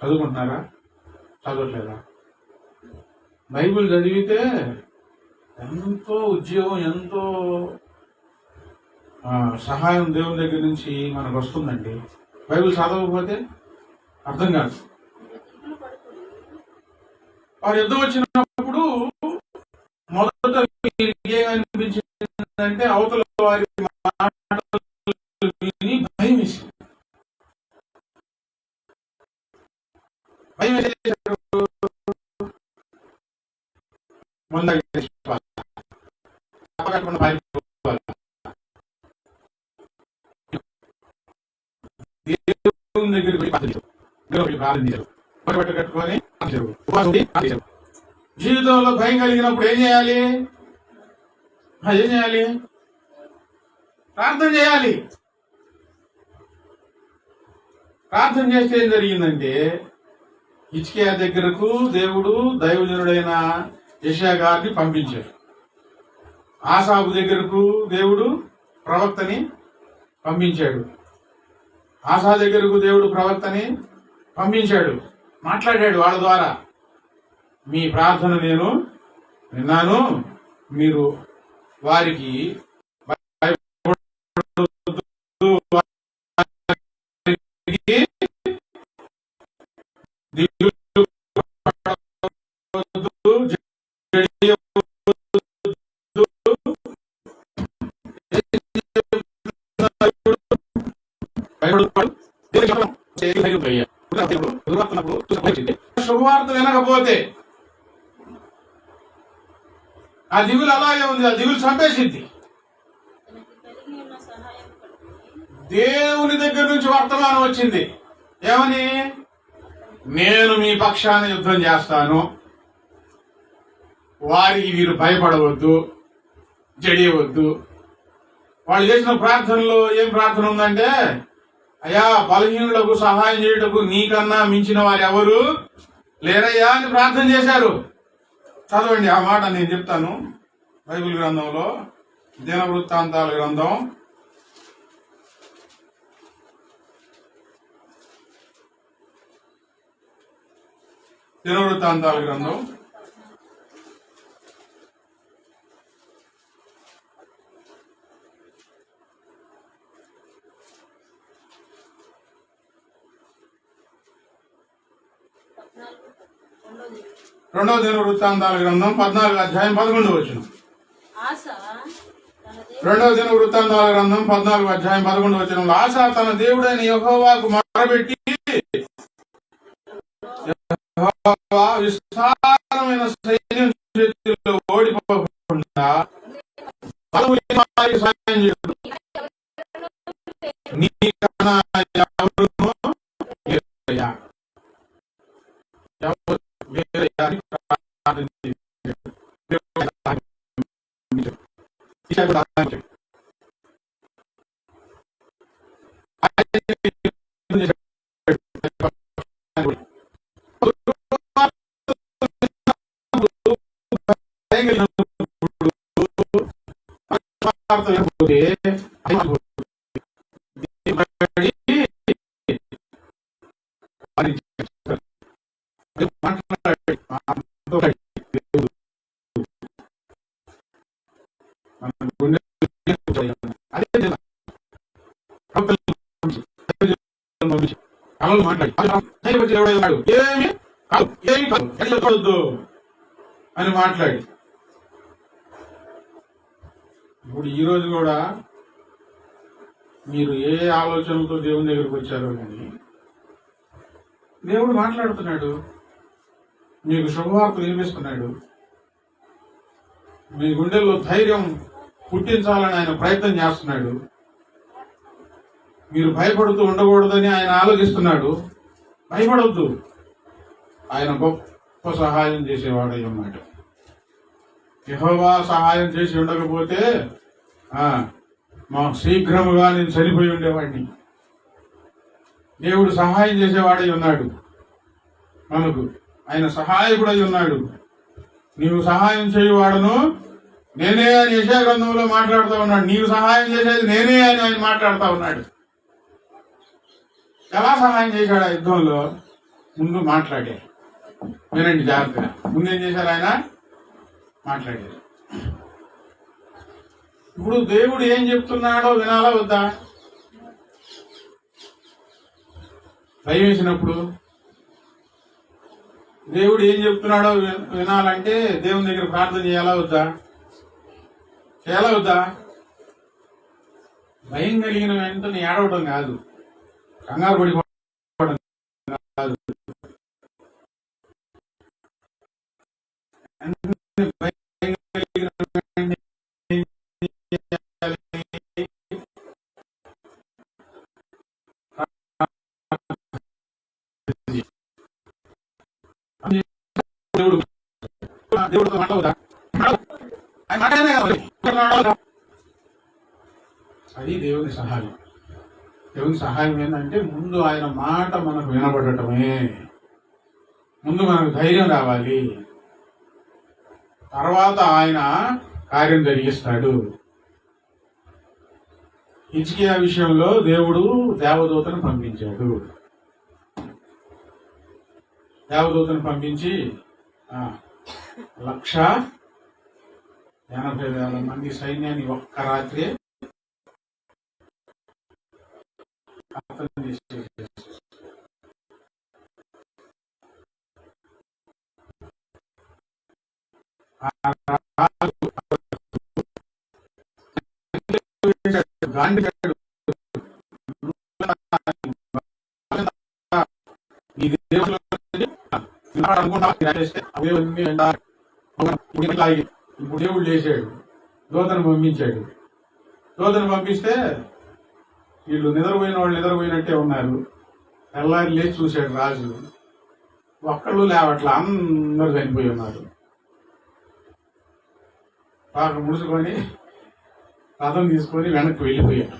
చదువుకుంటున్నారా? చదవట్లేదా? బైబిల్ చదివితే ఎంతో ఉద్యోగం, ఎంతో సహాయం దేవుని దగ్గర నుంచి మనకు వస్తుందండి. బైబిల్ చదవకపోతే అర్థం కాదు. వారు యుద్ధం వచ్చినప్పుడు మొదట ఏమనిపించిందంటే అవతల వారి మాటలు విని భయం వేసింది. భయం వేసేసారు. దేవుని దగ్గరికి కట్టుకొని జీవితంలో భయం కలిగినప్పుడు ఏం చేయాలి? ప్రార్థన చేయాలి. ప్రార్థన చేస్తే ఏం జరిగిందంటే హిజ్కియా దగ్గరకు దేవుడు దైవజనుడైన యెషయా గారిని పంపించాడు. ఆసాపు దగ్గరకు దేవుడు ప్రవక్తని పంపించాడు. ఆసా దగ్గరకు దేవుడు ప్రవక్తని పంపించాడు. మాట్లాడాడు వాళ్ళ ద్వారా. మీ ప్రార్థన నేను విన్నాను, మీరు వారికి శుభవార్త వినకపోతే ఆ దిగులు అలాగే ఉంది. ఆ దిగులు చంపేసింది. దేవుని దగ్గర నుంచి వర్తమానం వచ్చింది. ఏమని? నేను మీ పక్షాన యుద్ధం చేస్తాను, వారికి వీరు భయపడవద్దు, జడియవద్దు. వాళ్ళు చేసిన ప్రార్థనలో ఏం ప్రార్థన ఉందంటే, అయ్యా బలహీనులకు సహాయం చేయుటకు నీకన్నా మించిన వారు ఎవరు లేరయ్యా అని ప్రార్థన చేశారు. చదవండి ఆ మాట, నేను చెప్తాను. బైబిల్ గ్రంథంలో దినవృత్తాంతాల గ్రంథం 2వ దినవృత్తాంతాల గ్రంథం 14వ అధ్యాయం 11వ వచనం. 2వ దినవృత్తాంతాల గ్రంథం 14వ అధ్యాయం 11వ వచనంలో ఆసా తన దేవుడైన యెహోవాకు మొరపెట్టి యెహోవా విస్తారమైన సైన్యం చేతిలో ఓడిపోకుండా సాయం చేయడు, నీకన్నా ఎవరునూ లేరయ్యా. కలలు మాట్లాడి దేవుడు అన్నాడు ఏమి కాదు ఏమి కాదు చూడొద్దు అని మాట్లాడి. ఇప్పుడు ఈ రోజు కూడా మీరు ఏ ఆలోచనలతో దేవుని దగ్గరికి వచ్చారో కానీ దేవుడు మాట్లాడుతున్నాడు, మీకు శుభవార్త వినిపిస్తున్నాడు, మీ గుండెల్లో ధైర్యం పుట్టించాలని ఆయన ప్రయత్నం చేస్తున్నాడు. మీరు భయపడుతూ ఉండకూడదని ఆయన ఆలోచిస్తున్నాడు. భయపడవద్దు, ఆయన గొప్ప సహాయం చేసేవాడై ఉన్నాడు. యెహోవా సహాయం చేసి ఉండకపోతే మాకు శీఘ్రముగా నేను చనిపోయి ఉండేవాడిని. దేవుడు సహాయం చేసేవాడై ఉన్నాడు, మనకు ఆయన సహాయకుడై ఉన్నాడు. నీవు సహాయం చేయువాడును నేనే అని యెషయా గ్రంథంలో మాట్లాడుతూ ఉన్నాడు. నీవు సహాయం చేసేది నేనే అని ఆయన మాట్లాడుతూ ఉన్నాడు. ఎలా సహాయం చేశాడు ఆ యుద్ధంలో? ముందు మాట్లాడారు. వినండి జాగ్రత్తగా. ముందేం చేశారు? ఆయన మాట్లాడారు. ఇప్పుడు దేవుడు ఏం చెప్తున్నాడో వినాలా వద్దా? భయం వేసినప్పుడు దేవుడు ఏం చెప్తున్నాడో వినాలంటే దేవుని దగ్గర ప్రార్థన చేయాలా వద్దా? చేయాలా వద్దా? భయం కలిగిన వెంటనే ఏడవడం కాదు, కంగారు పడిపోవడం కాదు. దేవుడితో మాట్లాడదా? ఆయన మాట్లాడనే కదా. అది దేవుని సహాయం. దేవుని సహాయం ఏంటంటే ముందు ఆయన మాట మనకు వినబడటమే. ముందు మనకు ధైర్యం రావాలి, తర్వాత ఆయన కార్యం జరిగిస్తాడు. హిజ్కియా విషయంలో దేవుడు దేవదూతను పంపించాడు. దేవదూతను పంపించి 1,80,000 మంది సైన్యాన్ని ఒక్క రాత్రి ఇప్పుడు దేవుడు చేశాడు, దూతను పంపించాడు. దూతను పంపిస్తే వీళ్ళు నిద్రపోయిన వాళ్ళు నిద్రపోయినట్టే ఉన్నారు. తెల్లారి లేచి చూశాడు రాజు, ఒక్కళ్ళు లేవట్లా, అందరూ చనిపోయి ఉన్నారు. బాగా ముడుచుకొని రథం తీసుకొని వెనక్కి వెళ్ళిపోయాడు.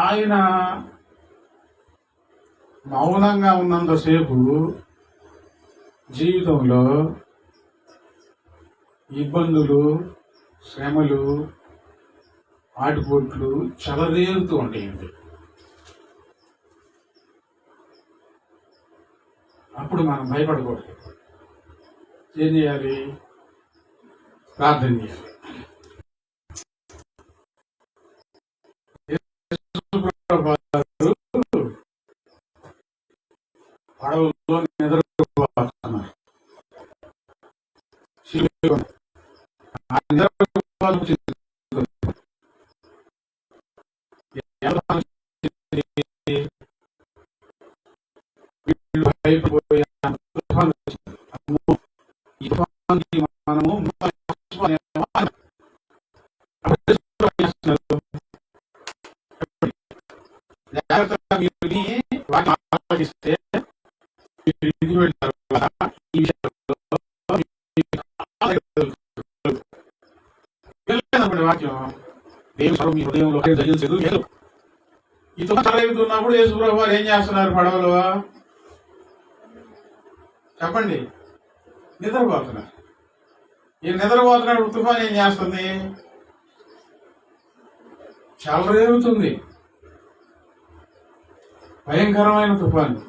ఆయన మౌనంగా ఉన్నంతసేపు జీవితంలో ఇబ్బందులు, శ్రమలు, ఆటుపోట్లు చెలరేరుతూ ఉంటాయండి. అప్పుడు మనం భయపడకూడదు. ఏం చేయాలి? ప్రార్థన చేయాలి. పడవలో నిద్రపోతున్నారు. మనము జాగ్రత్తగా మీరు ఆలోచిస్తే వాక్యం దేవుడు మీ హృదయంలో దయించదు లేదు. ఈ చదువుతున్నప్పుడు యేసుప్రభు వారు ఏం చేస్తున్నారు పడవలో? చెప్పండి. నిద్రపోతున్నారు. ఈ నిద్రపోతున్నప్పుడు తుఫాన్ ఏం చేస్తుంది? చెలరేగుతుంది. భయంకరమైన తుఫాను.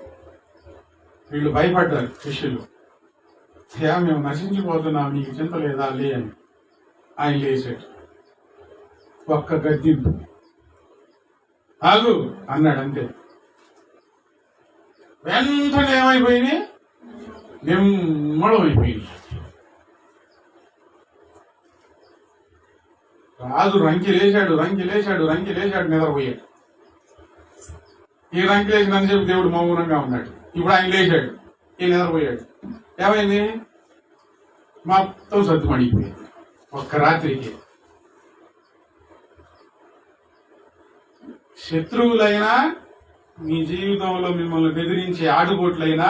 వీళ్ళు భయపడ్డారు శిష్యులు. మేము నశించిపోతున్నాం, నీకు చింత లేదా లే అని. ఆయన లేచాడు. ఒక్క గద్దింపు. ఆగు అన్నాడు అంతే. వెంటనే ఏమైపోయింది? నిమ్మడం అయిపోయింది. రాజు రంకి లేచాడు నిద్రపోయాడు. ఈ రంకి లేచినంతసేపు దేవుడు మౌనంగా ఉన్నాడు. ఇప్పుడు ఆయన లేచాడు, ఈ నిద్రపోయాడు. ఏమైంది? మొత్తం సర్దుమడిగిపోయింది ఒక్క రాత్రికి. శత్రువులైనా మీ జీవితంలో మిమ్మల్ని బెదిరించే ఆటుపోట్లైనా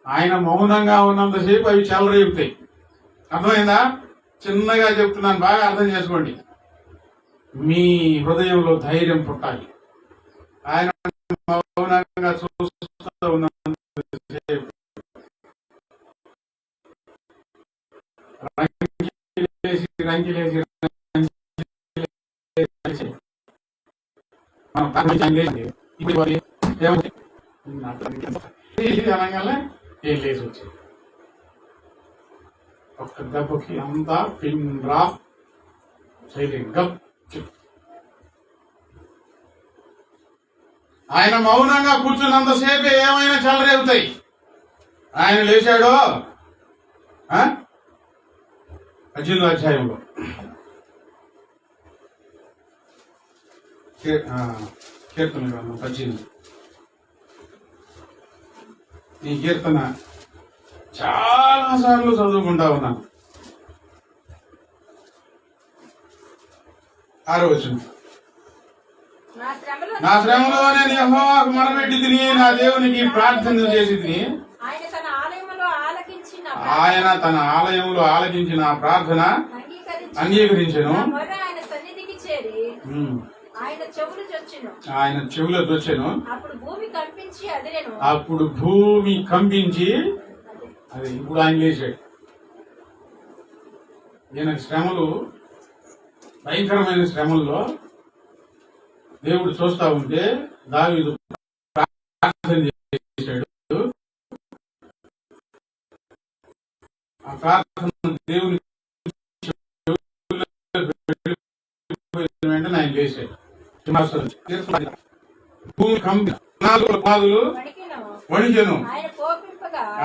ఆయన మౌనంగా ఉన్నంతసేపు అవి చెలరేగుతాయి. అర్థమైందా? చిన్నగా చెప్తున్నాను, బాగా అర్థం చేసుకోండి. మీ హృదయంలో ధైర్యం పుట్టాలి. ఆయన మౌనంగా చూస్తూ ఉన్నంతసేపు రంకిలేసి అనగానే ఏం లేచి వచ్చింది. ఒక్క దెబ్బకి అంతా పిన్ డ్రాప్ సైలెంట్ గా. ఆయన మౌనంగా కూర్చున్నంతసేపే ఏమైనా చెలరేగుతాయి. ఆయన లేచాడో 18వ అధ్యాయంలో కీర్తన గ్రంథం 18. ఈ కీర్తన చాలా సార్లు చదువుకుంటా ఉన్నాను. 6వ వచనం. నా శ్రమలో నేను యెహోవాకు మొరపెట్టి తిని, నా దేవునికి ప్రార్థన చేసి తిని, ఆయన తన ఆలయంలో ఆలకించిన ప్రార్థన అంగీకరించెను. ఆయన చెవులు వచ్చాను. అప్పుడు భూమి కంపించి అదే ఇప్పుడు ఆయన లేచాడు. ఈయన శ్రమలు, భయంకరమైన శ్రమల్లో దేవుడు చూస్తా ఉంటే దావీదు ప్రార్థన చేశాడు. ఆ ప్రార్థన దేవుని వెంటనే ఆయన లేచాడు. భూమి కంపి, పాదులు వణికెను.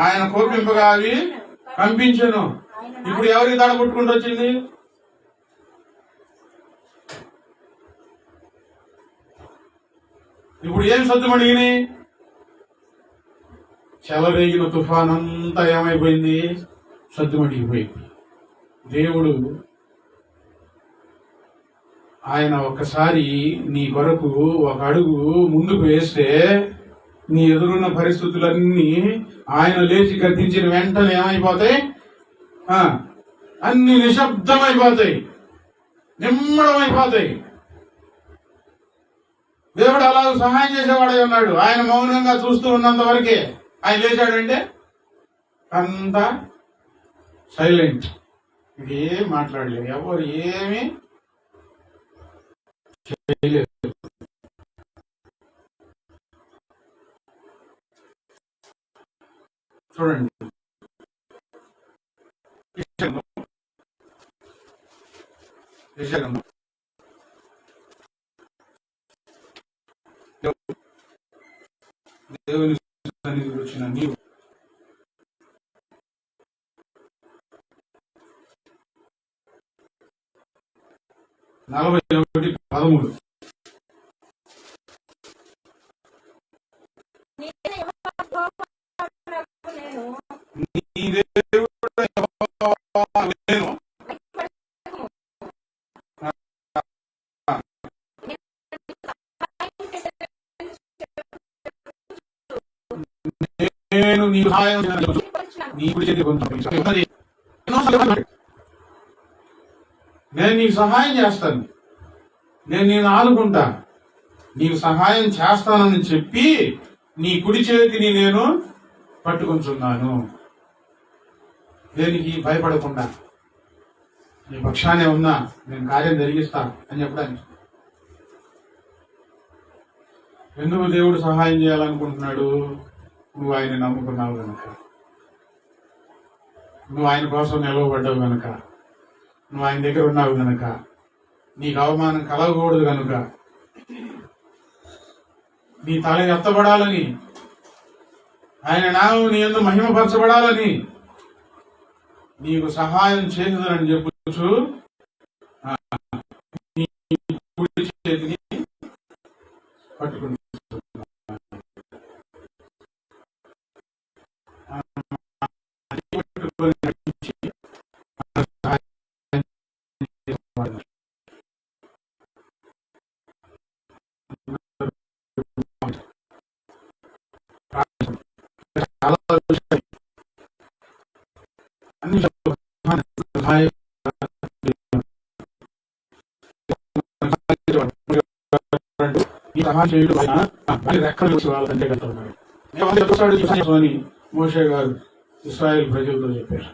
ఆయన కోపింపగా అవి కంపించెను. ఇప్పుడు ఎవరికి దడ పుట్టుకుంటూ వచ్చింది? ఇప్పుడు ఏం సద్దుమడిగిని? చెలరేగిన తుఫానంతా ఏమైపోయింది? సద్దుమడిగిపోయింది. దేవుడు ఆయన ఒక్కసారి నీ కొరకు ఒక అడుగు ముందుకు వేస్తే నీ ఎదురున్న పరిస్థితులన్నీ ఆయన లేచి గద్దించిన వెంటనే ఏమైపోతాయి? అన్ని నిశ్శబ్దమైపోతాయి, నిమ్మడమైపోతాయి. దేవుడు అలా సహాయం చేసేవాడే ఉన్నాడు. ఆయన మౌనంగా చూస్తూ ఉన్నంత వరకే. ఆయన లేచాడంటే అంతా సైలెంట్. ఇది ఏం మాట్లాడలేదు, ఎవరు ఏమి చేయలేదు. చూడండి, దేవుని సన్నిధికి వచ్చిన నీవు 41:13. నేను నీ సహాయం నేను నీకు సహాయం చేస్తాను, నేను నేను ఆదుకుంటా, నీకు సహాయం చేస్తానని చెప్పి నీ కుడి చేతిని నేను పట్టుకుంటున్నాను. దేనికి భయపడకుండా నీ పక్షానే ఉన్నా, నేను కార్యం జరిగిస్తాను అని చెప్పడానికి. ఎందుకు దేవుడు సహాయం చేయాలనుకుంటున్నాడు? నువ్వు ఆయన నమ్ముకున్నావు గనక, నువ్వు ఆయన కోసం నిలవబడ్డావు గనక, నువ్వు ఆయన దగ్గర ఉన్నావు గనక, నీకు అవమానం కలగకూడదు కనుక, నీ తల ఎత్తబడాలని, ఆయన నామం నీ యందు మహిమపరచబడాలని నీకు సహాయం చేయుదునని చెప్పుచు నీ కుడి చేతిని పట్టుకుని అన్ని సహాయం చేయడం రెక్కలు వాళ్ళంటే కలుగుతున్నాడు. మోషే గారు ఇశ్రాయేలు ప్రజలతో చెప్పారు.